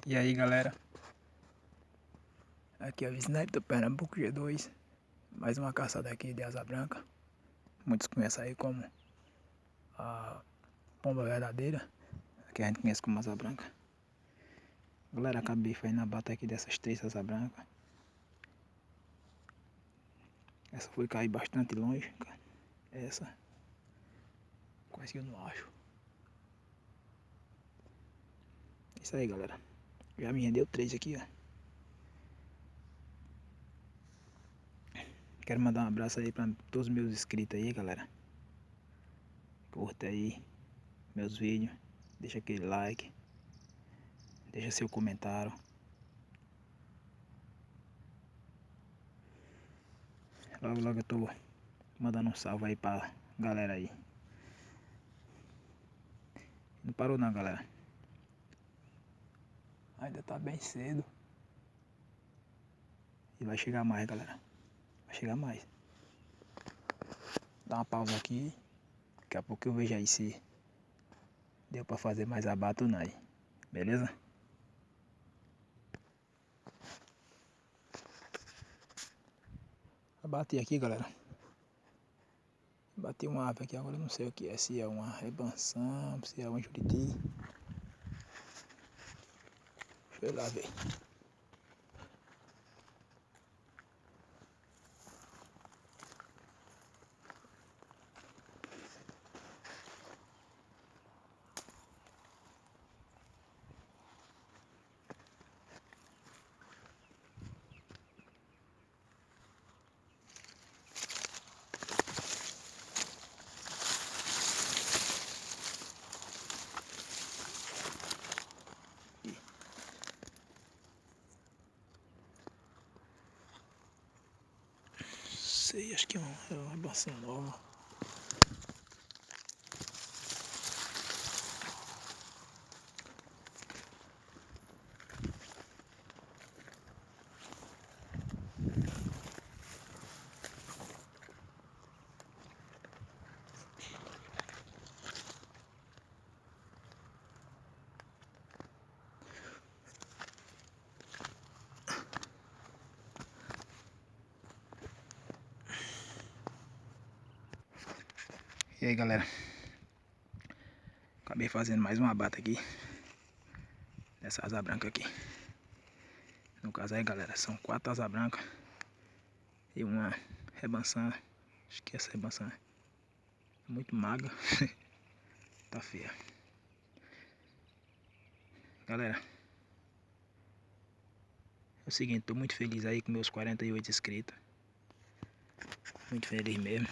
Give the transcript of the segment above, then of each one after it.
E aí galera, aqui é o Sniper do Pernambuco G2, mais uma caçada aqui de asa branca. Muitos conhecem aí como a pomba verdadeira, aqui a gente conhece como asa branca. Galera, acabei fazendo a bata aqui dessas 3 asa branca. Essa foi cair bastante longe, essa quase que eu não acho. Isso aí galera, já me rendeu 3 aqui ó. Quero mandar um abraço aí para todos os meus inscritos aí galera. Curta aí meus vídeos, deixa aquele like, deixa seu comentário. Logo eu tô mandando um salve aí pra galera aí. Não parou não galera, ainda tá bem cedo. E vai chegar mais galera, vai chegar mais. Dá uma pausa aqui, daqui a pouco eu vejo aí se deu pra fazer mais abate ou não aí, beleza? Abati aqui galera, bati uma ave aqui, agora eu não sei o que é, se é uma rebanção, se é um juriti. Deixa eu lá ver. Sei, acho que é uma rebanção nova. E aí galera, acabei fazendo mais uma bata aqui dessa asa branca aqui. No caso aí galera, são 4 asas brancas e uma rebançã. Acho que essa rebançã é muito magra. Tá feia. Galera, é o seguinte, tô muito feliz aí com meus 48 inscritos. Muito feliz mesmo.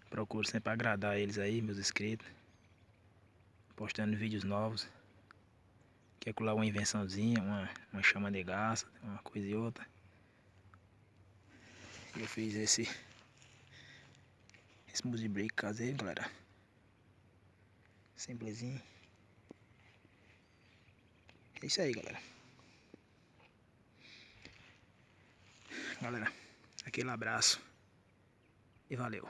Procuro sempre agradar eles aí, meus inscritos. Postando vídeos novos. Quer colar uma invençãozinha, uma chama de gás, uma coisa e outra. Eu fiz esse smoothie break caseiro, galera. Simplesinho. É isso aí, galera. Galera, aquele abraço e valeu.